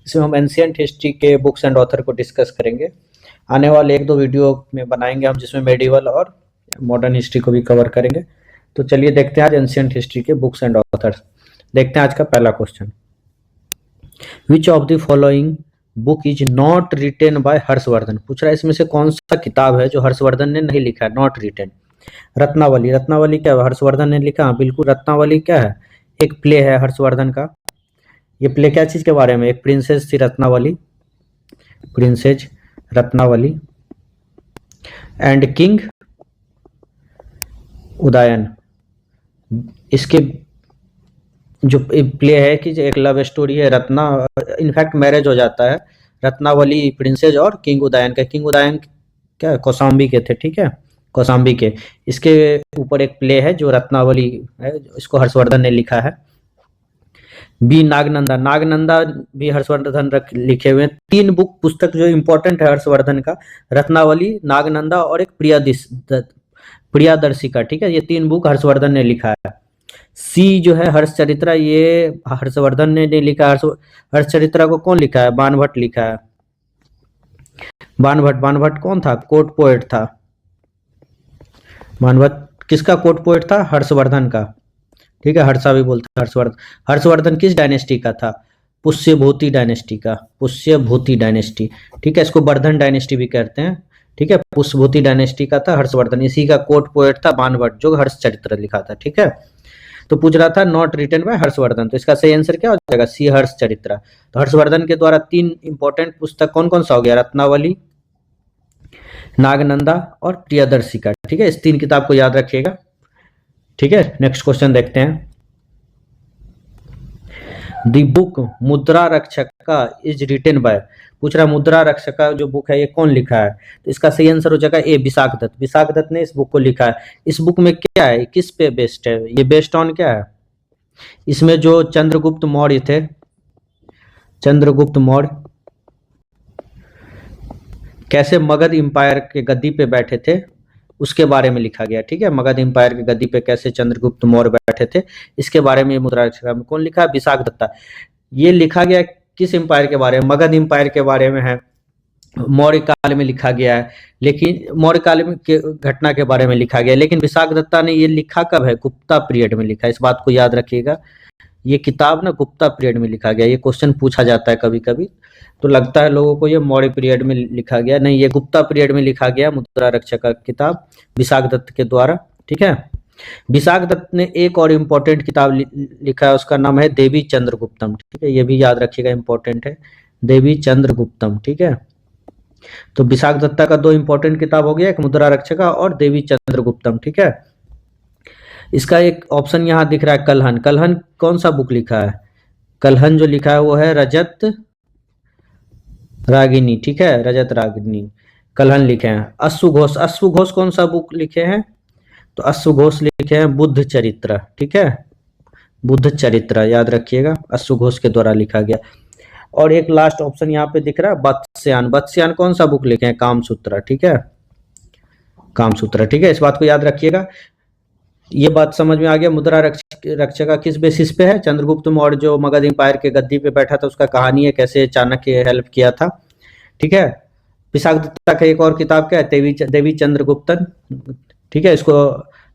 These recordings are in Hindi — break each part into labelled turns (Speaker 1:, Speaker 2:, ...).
Speaker 1: इसमें हम एंशिएंट हिस्ट्री के बुक्स एंड ऑथर को डिस्कस करेंगे। आने वाले 1-2 वीडियो में बनाएंगे हम, जिसमें मेडिवल और मॉडर्न हिस्ट्री को भी कवर करेंगे। तो चलिए देखते हैं आज एंशिएंट हिस्ट्री के बुक्स एंड ऑथर्स। देखते हैं आज का पहला question, which of the following book is not written by Harshvardhan. पूछ रहा है इसमें से कौन सा किताब है जो हर्षवर्धन ने नहीं लिखा है, नॉट रिटेन। रत्नावली, रत्नावली क्या है, हर्षवर्धन ने लिखा? बिल्कुल, रत्नावली क्या है, एक प्ले है हर्षवर्धन का। ये प्ले क्या चीज के बारे में, एक प्रिंसेस थी Ratnavali, princess Ratnavali and king Udayan. इसके जो प्ले है कि एक लव स्टोरी है, रत्ना इनफैक्ट मैरिज हो जाता है रत्नावली प्रिंसेस और किंग उदयन का। किंग उदयन क्या कौशाम्बी के थे, ठीक है, कौशाम्बी के। इसके ऊपर एक प्ले है जो रत्नावली है, इसको हर्षवर्धन ने लिखा है। बी नागनंदा, नागनंदा भी हर्षवर्धन लिखे हुए हैं। 3 बुक पुस्तक जो इंपॉर्टेंट है हर्षवर्धन का, रत्नावली, नागनंदा और एक प्रियादर्शिका, ठीक है, ये 3 बुक हर्षवर्धन ने लिखा है। सी जो है हर्षचरित्रा, ये हर्षवर्धन ने नहीं लिखा। हर्षचरित्रा को कौन लिखा है, बाणभट्ट लिखा है। बाणभट्ट कौन था, कोर्ट पोएट था। बाणभट्ट किसका कोर्ट पोएट था, हर्षवर्धन का, ठीक है, हर्षा भी बोलते हैं हर्षवर्धन। हर्षवर्धन किस डायनेस्टी का था, पुष्यभूति डायनेस्टी का, पुष्यभूति डायनेस्टी, ठीक है, इसको वर्धन डायनेस्टी भी कहते हैं, ठीक है, पुष्यभूति डायनेस्टी का था हर्षवर्धन। इसी का कोर्ट पोएट था बाणभट्ट जो हर्षचरित्र लिखा था, ठीक है। तो पूछ रहा था नॉट रिटन बाय हर्षवर्धन, तो इसका सही आंसर क्या हो जाएगा, सी हर्षचरित्र। तो हर्षवर्धन के द्वारा 3 इंपॉर्टेंट पुस्तक कौन कौन सा हो गया, रत्नावली, नागनंदा और प्रियदर्शिका, ठीक है, इस 3 किताब को याद रखिएगा, ठीक है। नेक्स्ट क्वेश्चन देखते हैं, द बुक मुद्रा रक्षका इज रिटन बाय। पूछ रहा मुद्रा रक्षका जो बुक है ये कौन लिखा है, तो इसका सही आंसर हो जाएगा ए, विशाख दत्त। विशाख दत्त ने इस बुक को लिखा है। इस बुक में क्या है, किस पे बेस्ड है, ये बेस्ड ऑन क्या है, इसमें जो चंद्रगुप्त मौर्य थे, चंद्रगुप्त मौर्य कैसे मगध एम्पायर के गद्दी पे बैठे थे उसके बारे में लिखा गया, ठीक है। मगध एम्पायर की गद्दी पे कैसे चंद्रगुप्त मौर्य बैठे थे, इसके बारे में मुद्रा रक्षका में कौन लिखा है, विशाख दत्ता। ये लिखा गया किस एम्पायर के बारे में, मगध एम्पायर के बारे में है, मौर्य काल में लिखा गया है, लेकिन मौर्य काल में के घटना के बारे में लिखा गया है। लेकिन विशाख दत्ता ने ये लिखा कब है, गुप्ता पीरियड में लिखा है, इस बात को याद रखिएगा। ये किताब ना गुप्ता पीरियड में लिखा गया, ये क्वेश्चन पूछा जाता है कभी कभी, तो लगता है लोगों को ये मौर्य पीरियड में लिखा गया, नहीं, ये गुप्ता पीरियड में लिखा गया मुद्रा रक्षक का किताब विशाख दत्त के द्वारा, ठीक है। विशाख दत्त ने एक और इम्पोर्टेंट किताब लिखा है, उसका नाम है देवी चंद्रगुप्तम, ठीक है, ये भी याद रखिएगा, इंपॉर्टेंट है, देवी चंद्रगुप्तम, ठीक है। तो विशाख दत्ता का 2 इंपॉर्टेंट किताब हो गया, एक मुद्रा रक्षका और देवी चंद्रगुप्तम, ठीक है। इसका एक ऑप्शन यहाँ दिख रहा है कलहन। कलहन कौन सा बुक लिखा है, कलहन जो लिखा है वो है रजत रागिनी, ठीक है, रजत रागिनी कलहन लिखे हैं। अश्वघोष, अश्वघोष कौन सा बुक लिखे हैं, तो अश्वघोष लिखे हैं बुद्ध चरित्र, ठीक है, बुद्ध चरित्र याद रखिएगा, अश्वघोष के द्वारा लिखा गया। और एक लास्ट ऑप्शन यहाँ पे दिख रहा है वत्स्यायन। वत्स्यायन कौन सा बुक लिखे हैं, कामसूत्र, ठीक है, कामसूत्र, ठीक है, इस बात को याद रखिएगा। ये बात समझ में आ गया, मुद्रा रक्षका किस बेसिस पे है, चंद्रगुप्त मौर्य जो मगध एम्पायर के गद्दी पे बैठा था उसका कहानी है, कैसे चाणक्य हेल्प किया था, ठीक है। विशाख दत्ता का एक और किताब क्या है, देवी चंद्रगुप्तन, ठीक है, इसको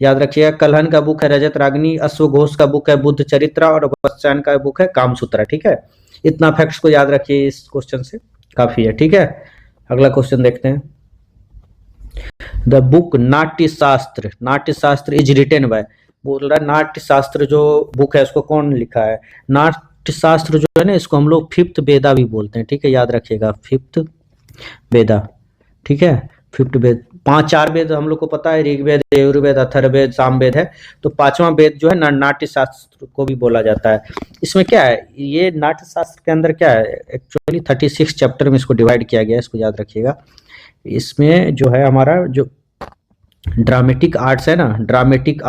Speaker 1: याद रखिएगा। कलहन का बुक है रजत रागिनी, अश्वघोष का बुक है बुद्ध चरित्र और वत्स्यायन का बुक है कामसूत्र, ठीक है। इतना फैक्ट्स को याद रखिए, इस क्वेश्चन से काफी है, ठीक है। अगला क्वेश्चन देखते हैं, the book Natyashastra, Natyashastra is written by. बोल रहा है नाट्य शास्त्र जो बुक है उसको कौन लिखा है। नाट्यशास्त्र जो है ना, इसको हम लोग 5th वेदा भी बोलते हैं, ठीक है, याद रखिएगा, 5th वेदा, ठीक है, 5th वेद। 4 वेद हम लोग को पता है, ऋग्वेद, यजुर्वेद, अथर्ववेद, सामवेद है, तो 5वां वेद जो है नाट्य शास्त्र को भी बोला जाता है। इसमें क्या है, ये नाट्य शास्त्र के अंदर क्या है, एक्चुअली 36 चैप्टर में इसको डिवाइड किया गया है, इसको याद रखिएगा। इसमें जो है हमारा जो ड्रामेटिक आर्ट्स है ना, ड्रामेटिक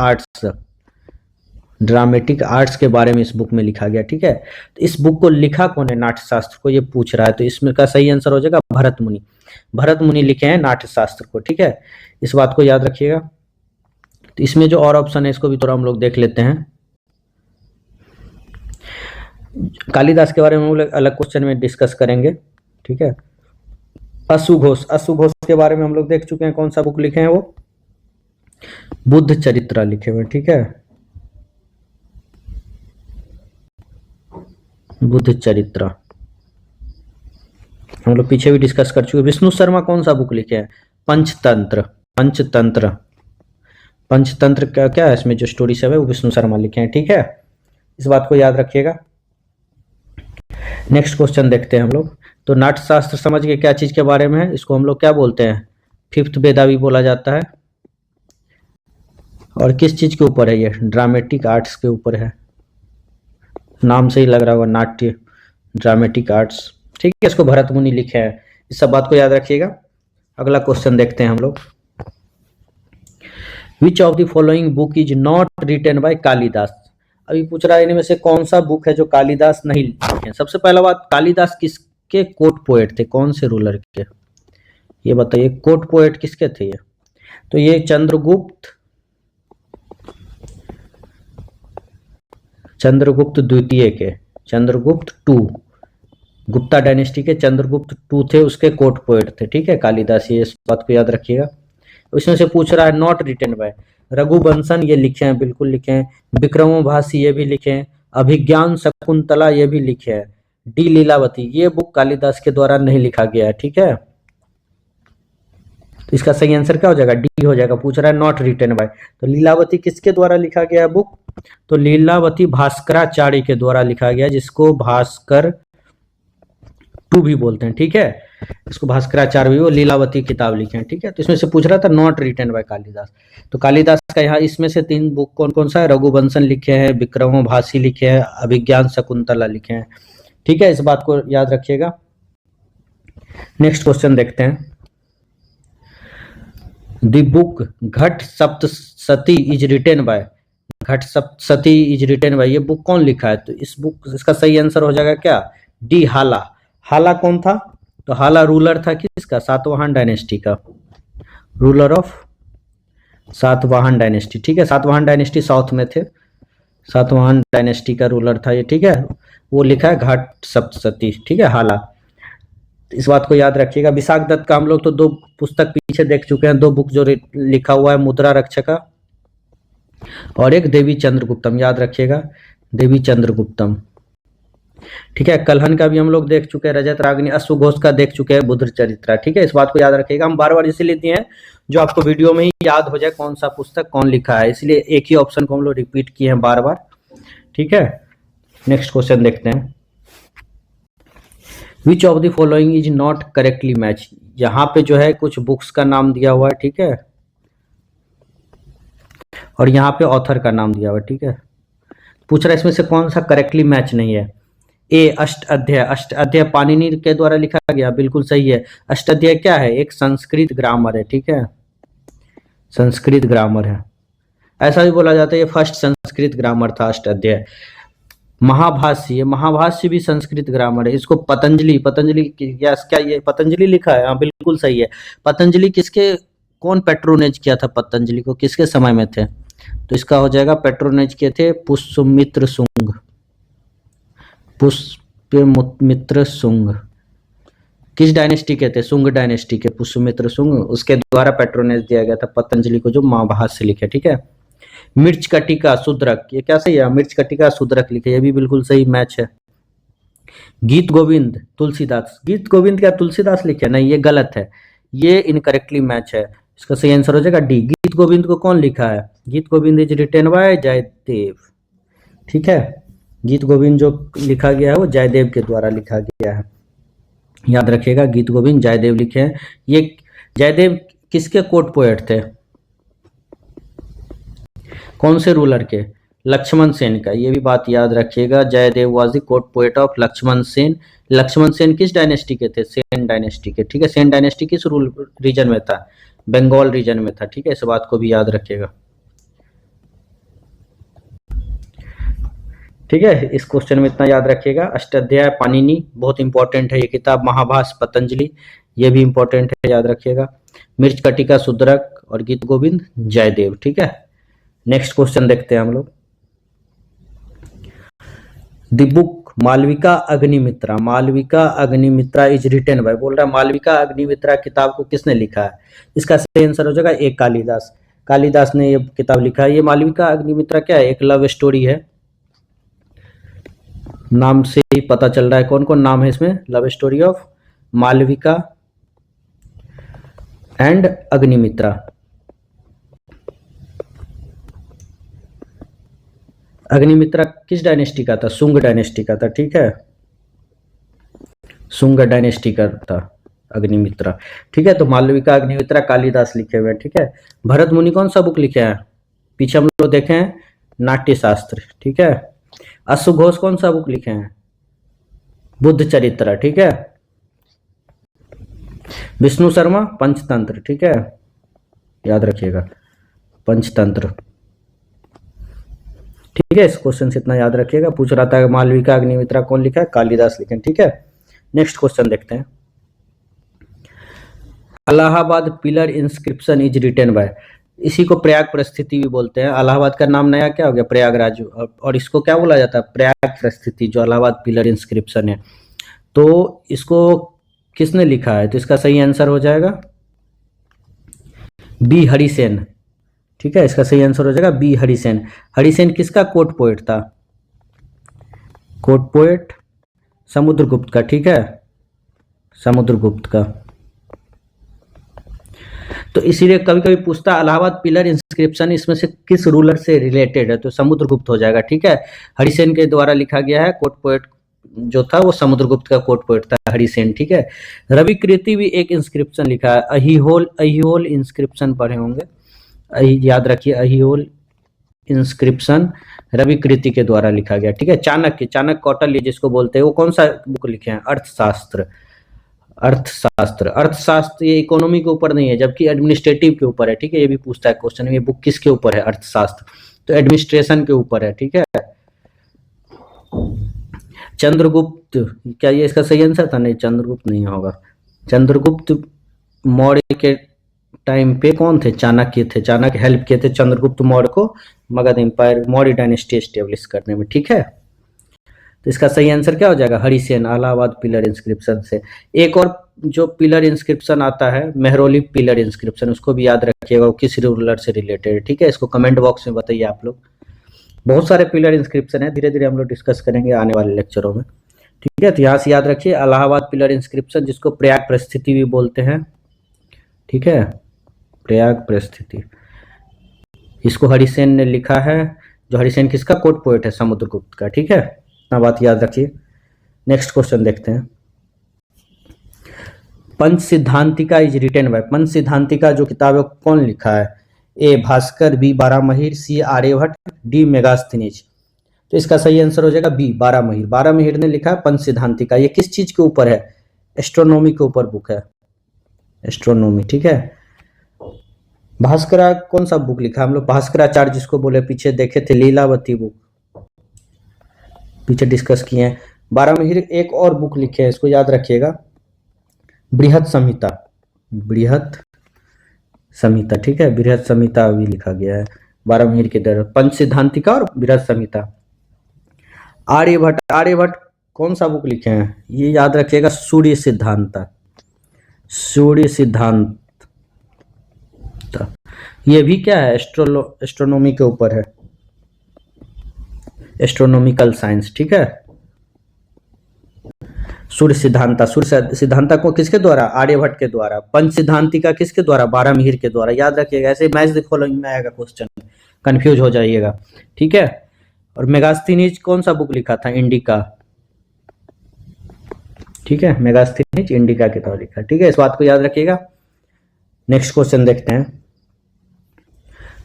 Speaker 1: आर्ट्स के बारे में इस बुक में लिखा गया, ठीक है। तो इस बुक को लिखा कौन है, नाट्यशास्त्र को, ये पूछ रहा है, तो इसमें का सही आंसर हो जाएगा भरत मुनि। भरत मुनि लिखे हैं नाट्यशास्त्र को, ठीक है, इस बात को याद रखिएगा। तो इसमें जो और ऑप्शन है इसको भी थोड़ा हम लोग देख लेते हैं। कालिदास के बारे में हम लोग अलग क्वेश्चन में डिस्कस करेंगे, ठीक है। अश्वघोष, अश्वघोष के बारे में हम लोग देख चुके हैं, कौन सा बुक लिखे हैं वो, बुद्ध चरित्र लिखे हुए, ठीक है, बुद्ध चरित्र हम लोग पीछे भी डिस्कस कर चुके। विष्णु शर्मा कौन सा बुक लिखे हैं, पंचतंत्र, पंचतंत्र, पंचतंत्र का क्या है, इसमें जो स्टोरी सब है वो विष्णु शर्मा लिखे हैं, ठीक है, इस बात को याद रखिएगा। नेक्स्ट क्वेश्चन देखते हैं हम लोग। तो नाट्यशास्त्र समझ के क्या चीज के बारे में है, इसको हम लोग क्या बोलते हैं, फिफ्थ वेदा भी बोला जाता है। और किस चीज के ऊपर है ये, ड्रामेटिक आर्ट्स के ऊपर है, नाम से ही लग रहा होगा, नाट्य ड्रामेटिक आर्ट्स, ठीक है, इसको भरत मुनि लिखे हैं, इस सब बात को याद रखिएगा। अगला क्वेश्चन देखते हैं हम लोग। Which of the following book is not written by Kalidas, अभी पूछ रहा है इनमें से कौन सा बुक है जो कालिदास नहीं लिखे। सबसे पहला बात, कालिदास किसके कोर्ट पोएट थे, कौन से रूलर के, ये बताइए, कोर्ट पोएट किसके थे ये, तो ये चंद्रगुप्त, चंद्रगुप्त द्वितीय के, चंद्रगुप्त टू, गुप्ता डायनेस्टी के चंद्रगुप्त टू थे, उसके कोर्ट पोएट थे, ठीक है, कालिदास, ये इस बात को याद रखिएगा। उसमें से पूछ रहा है नॉट रिटन बाय, रघुवंशन ये लिखे हैं, बिल्कुल लिखे हैं, विक्रमोभासी ये भी लिखे हैं, अभिज्ञान शकुंतला ये भी लिखे हैं, डी लीलावती ये बुक कालिदास के द्वारा नहीं लिखा गया है, ठीक है, तो इसका सही आंसर क्या हो जाएगा, डी हो जाएगा। पूछ रहा है नॉट रिटन बाय, तो लीलावती किसके द्वारा लिखा गया है बुक, तो लीलावती भास्कराचार्य के द्वारा लिखा गया, जिसको भास्कर टू भी बोलते हैं, ठीक है, इसको भास्कराचार्य भी, वो लीलावती किताब लिखे हैं, ठीक है। तो इसमें से पूछ रहा था नॉट रिटन बाय कालिदास, तो कालिदास का यहाँ इसमें से 3 बुक कौन कौन सा है, रघुवंशन लिखे हैं, विक्रमोभासी लिखे हैं, अभिज्ञान शकुंतला लिखे हैं, ठीक है, इस बात को याद रखिएगा। नेक्स्ट क्वेश्चन देखते हैं। द बुक घट सप्तशती इज रिटन बाय, घट सप्तशती इज रिटन बाय, ये बुक कौन लिखा है, तो इस बुक, इसका सही आंसर हो जाएगा क्या, डी हाला। हाला कौन था, तो हाला रूलर था किसका, सातवाहन डायनेस्टी का, रूलर ऑफ सातवाहन डायनेस्टी, ठीक है, सातवाहन डायनेस्टी साउथ में थे, सातवाहन डायनेस्टी का रूलर था ये, ठीक है, वो लिखा है घट सप्तशती, ठीक है, हाला, इस बात को याद रखिएगा। विशाख दत्त का हम लोग तो 2 पुस्तक पीछे देख चुके हैं, 2 बुक जो लिखा हुआ है, मुद्रा रक्षका और एक देवी चंद्रगुप्तम, याद रखिएगा, देवी चंद्रगुप्तम, ठीक है। कलहन का भी हम लोग देख चुके हैं, रजत रागिनी, अश्वघोष का देख चुके हैं, बुद्ध चरित्र, ठीक है, इस बात को याद रखिएगा। हम बार बार इसीलिए दिए हैं जो आपको वीडियो में ही याद हो जाए कौन सा पुस्तक कौन लिखा है, इसलिए एक ही ऑप्शन को हम लोग रिपीट किए हैं बार बार, ठीक है। नेक्स्ट क्वेश्चन देखते हैं। विच of the following is not correctly match, यहाँ पे जो है कुछ बुक्स का नाम दिया हुआ है, ठीक है, और यहाँ पे ऑथर का नाम दिया हुआ है, ठीक है, पूछ रहा है इसमें से कौन सा करेक्टली मैच नहीं है। ए अष्टाध्याय, अष्टाध्याय पाणिनि के द्वारा लिखा गया, बिल्कुल सही है। अष्टाध्याय क्या है, एक संस्कृत ग्रामर है, ठीक है, संस्कृत ग्रामर है, ऐसा भी बोला जाता है ये फर्स्ट संस्कृत ग्रामर था अष्टाध्याय। महाभाष्य, ये महाभाष्य भी संस्कृत ग्रामर है, इसको पतंजलि, पतंजलि क्या ये पतंजलि लिखा है, हाँ बिल्कुल सही है। पतंजलि किसके, कौन पेट्रोनेज किया था पतंजलि को, किसके समय में थे, तो इसका हो जाएगा पेट्रोनेज किए थे पुष्यमित्र शुंग, पुष्यमित्र शुंग, किस डायनेस्टी के थे, शुंग डायनेस्टी के, पुष्यमित्र शुंग, उसके द्वारा पेट्रोनेज दिया गया था पतंजलि को, जो महाभाष्य लिखे, ठीक है। मिर्च कटिका शूद्रक, ये क्या सही है, मिर्च कटिका शूद्रक लिखे, ये भी बिल्कुल सही मैच है। गीत गोविंद तुलसीदास, गीत गोविंद क्या तुलसीदास लिखे, नहीं ये गलत है, ये इनकरेक्टली मैच है, इसका सही आंसर हो जाएगा डी। गीत गोविंद को कौन लिखा है, Geet Govind is written by Jayadev, ठीक है, गीत गोविंद जो लिखा गया है वो जयदेव के द्वारा लिखा गया है, याद रखिएगा, गीत गोविंद जयदेव लिखे हैं। ये जयदेव किसके कोर्ट पोएट थे, कौन से रूलर के, लक्ष्मण सेन का, ये भी बात याद रखिएगा, Jayadev was the court poet of Lakshman Sen. Lakshman Sen किस डायनेस्टी के थे, सेन डायनेस्टी के, ठीक है, सेन डायनेस्टी किस रूल रीजन में था, बंगाल रीजन में था, ठीक है, इस बात को भी याद रखिएगा, ठीक है, इस क्वेश्चन में इतना याद रखिएगा। अष्टाध्याय पाणिनि बहुत इंपॉर्टेंट है ये किताब, महाभाष्य पतंजलि ये भी इंपॉर्टेंट है, याद रखिएगा। मिर्च कटिका शूद्रक और गीत गोविंद जयदेव, ठीक है। नेक्स्ट क्वेश्चन देखते हैं हम लोग। The book Malavika Agnimitra, Malavika Agnimitra is written by, बोल रहा है मालविका अग्निमित्रा किताब को किसने लिखा है? इसका सही आंसर हो जाएगा ए कालिदास, कालिदास ने ये किताब लिखा है। ये मालविका अग्निमित्रा क्या है? एक लव स्टोरी है, नाम से ही पता चल रहा है कौन कौन नाम है इसमें। Love story of Malavika and Agnimitra. Agnimitra किस डायनेस्टी का था? शुंग डायनेस्टी का था, ठीक है, शुंग डायनेस्टी का था अग्निमित्रा, ठीक है। तो मालविका अग्निमित्रा कालिदास लिखे हुए हैं, ठीक है। भरत मुनि कौन सा बुक लिखे हैं? पीछे हम लोग देखे हैं नाट्य शास्त्र, ठीक है। अश्वघोष कौन सा बुक लिखे हैं? बुद्ध चरित्र, ठीक है। विष्णु शर्मा पंचतंत्र, ठीक है, याद रखिएगा पंचतंत्र, ठीक है। इस क्वेश्चन से इतना याद रखिएगा। पूछ रहा था मालविका अग्निमित्रा कौन लिखा है? कालिदास लिखे, ठीक है। नेक्स्ट क्वेश्चन देखते हैं। Allahabad pillar inscription is written by, इसी को प्रयाग परिस्थिति भी बोलते हैं। इलाहाबाद का नाम नया क्या हो गया? प्रयागराज, और इसको क्या बोला जाता है? प्रयाग परिस्थिति, जो इलाहाबाद पिलर इंस्क्रिप्शन है। तो इसको किसने लिखा है? तो इसका सही आंसर हो जाएगा बी हरिसेन, ठीक है। इसका सही आंसर हो जाएगा बी हरिसेन। हरिसेन किसका कोर्ट पोएट था? कोर्ट पोएट समुद्रगुप्त का, ठीक है, समुद्रगुप्त का। तो इसीलिए कभी कभी पूछता है इलाहाबाद पिलर इंस्क्रिप्शन इसमें से किस रूलर से रिलेटेड है? तो समुद्रगुप्त हो जाएगा, ठीक है। हरिसेन के द्वारा लिखा गया है, कोर्ट पोएट जो था वो समुद्रगुप्त का कोर्ट पोएट था हरिसेन, ठीक है। रवि कृति भी एक इंस्क्रिप्शन लिखा है, अहिहोल, अहिहोल इंस्क्रिप्शन पढ़े होंगे, याद रखिए अहिहोल इंस्क्रिप्शन रवि कृति के द्वारा लिखा गया, ठीक है। चाणक्य, चाणक्य कौटिल्य जिसको बोलते हैं, वो कौन सा बुक लिखे हैं? अर्थशास्त्र, अर्थशास्त्र। अर्थशास्त्र ये इकोनॉमी के ऊपर नहीं है, जबकि एडमिनिस्ट्रेटिव के ऊपर है, ठीक है। ये भी पूछता है क्वेश्चन, ये बुक किसके ऊपर है? अर्थशास्त्र, तो एडमिनिस्ट्रेशन के ऊपर है, ठीक है। चंद्रगुप्त, क्या ये इसका सही आंसर था? नहीं, चंद्रगुप्त नहीं होगा। चंद्रगुप्त मौर्य के टाइम पे कौन थे? चाणक्य थे, चाणक्य हेल्प किए थे चंद्रगुप्त मौर्य को Magadh empire, Maurya dynasty establish करने में, ठीक है। तो इसका सही आंसर क्या हो जाएगा? हरिसेन, इलाहाबाद पिलर इंस्क्रिप्शन से। एक और जो पिलर इंस्क्रिप्शन आता है मेहरौली पिलर इंस्क्रिप्शन, उसको भी याद रखिएगा, वो किस रूलर से रिलेटेड है, ठीक है। इसको कमेंट बॉक्स में बताइए आप लोग। बहुत सारे पिलर इंस्क्रिप्शन है, धीरे धीरे हम लोग डिस्कस करेंगे आने वाले लेक्चरों में, ठीक है। तो यहाँ से याद रखिए इलाहाबाद पिलर इंस्क्रिप्शन, जिसको प्रयाग परिस्थिति भी बोलते हैं, ठीक है, प्रयाग परिस्थिति। इसको हरिसेन ने लिखा है, जो हरिसेन किसका कोर्ट पोएट है? समुद्रगुप्त का, ठीक है। इतना बात याद रखिए। नेक्स्ट क्वेश्चन देखते हैं। पंच सिद्धांतिका इज रिटन बाय, पंच सिद्धांतिका जो किताब है कौन लिखा है? ए भास्कर, बी बारामहीर, सी आर्यभट्ट, डी मेगास्थनीज। तो इसका सही आंसर हो जाएगा बी बारामहीर। बारामहीर ने लिखा है पंच सिद्धांतिका। ये किस चीज के ऊपर है? एस्ट्रोनॉमी के ऊपर बुक है, एस्ट्रोनॉमी, ठीक है। भास्करा कौन सा बुक लिखा? हम लोग भास्कराचार्य जिसको बोले, पीछे देखे थे लीलावती बुक, पीछे डिस्कस किए हैं। बारामहीर एक और बुक लिखे हैं, इसको याद रखिएगा, बृहत संहिता, बृहत संहिता, ठीक है। बृहत संहिता भी लिखा गया है बारामहीर के द्वारा, पंच सिद्धांतिका और बृहत संहिता। आर्यभट्ट, आर्यभट्ट कौन सा बुक लिखे हैं? ये याद रखिएगा सूर्य सिद्धांत, सूर्य सिद्धांत। ये भी क्या है? एस्ट्रोनॉमी के ऊपर है, एस्ट्रोनॉमिकल साइंस, ठीक है। सूर्य सिद्धांता, सूर्य सिद्धांता को किसके द्वारा? आर्यभट्ट के द्वारा। पंच सिद्धांतिका किसके द्वारा? बारामहीर के द्वारा, याद रखिएगा। ऐसे मैच द फॉलोइंग में आएगा क्वेश्चन, कंफ्यूज हो जाइएगा, ठीक है। और मेगास्थनीज कौन सा बुक लिखा था? इंडिका, ठीक है। मेगास्थनीज इंडिका के द्वारा लिखा, ठीक है। इस बात को याद रखिएगा। नेक्स्ट क्वेश्चन देखते हैं।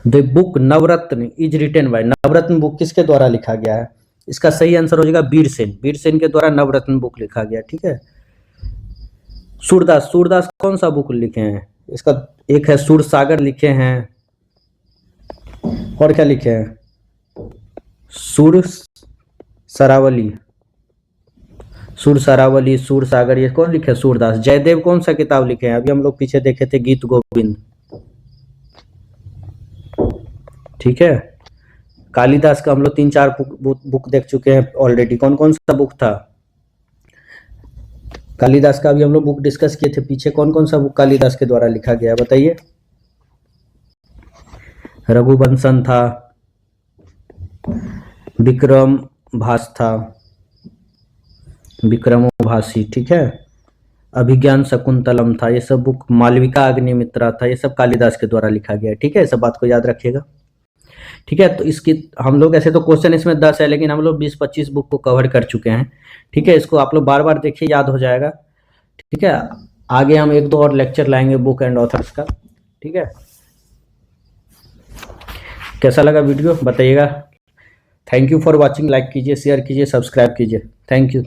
Speaker 1: The book Navratna is written by, Navratna book किसके द्वारा लिखा गया है? इसका सही आंसर हो जाएगा वीरसेन, वीरसेन के द्वारा नवरत्न बुक लिखा गया, ठीक है। सूरदास, सूरदास कौन सा बुक लिखे हैं? इसका एक है सूरसागर लिखे हैं, और क्या लिखे हैं? सूर सरावली, सूर सरावली, सूर सागर, ये कौन लिखे? सूरदास। जयदेव कौन सा किताब लिखे हैं? अभी हम लोग पीछे देखे थे गीत गोविंद, ठीक है। कालिदास का हम लोग 3-4 बुक देख चुके हैं ऑलरेडी। कौन कौन सा बुक था कालिदास का? अभी हम लोग बुक डिस्कस किए थे पीछे। कौन कौन सा बुक कालिदास के द्वारा लिखा गया है बताइए? रघुवंशम था, विक्रम भास था, विक्रमोभासी, ठीक है, अभिज्ञान शकुंतलम था, ये सब बुक, मालविका अग्निमित्रा था, ये सब कालिदास के द्वारा लिखा गया है। ठीक है, इस सब बात को याद रखिएगा। ठीक है, तो इसकी हम लोग ऐसे तो क्वेश्चन इसमें 10 है, लेकिन हम लोग 20-25 बुक को कवर कर चुके हैं। ठीक है, इसको आप लोग बार बार देखिए, याद हो जाएगा। ठीक है, आगे हम 1-2 और लेक्चर लाएंगे बुक एंड ऑथर्स का। ठीक है, कैसा लगा वीडियो बताइएगा। Thank you for watching. Like कीजिए, शेयर कीजिए, सब्सक्राइब कीजिए। Thank you.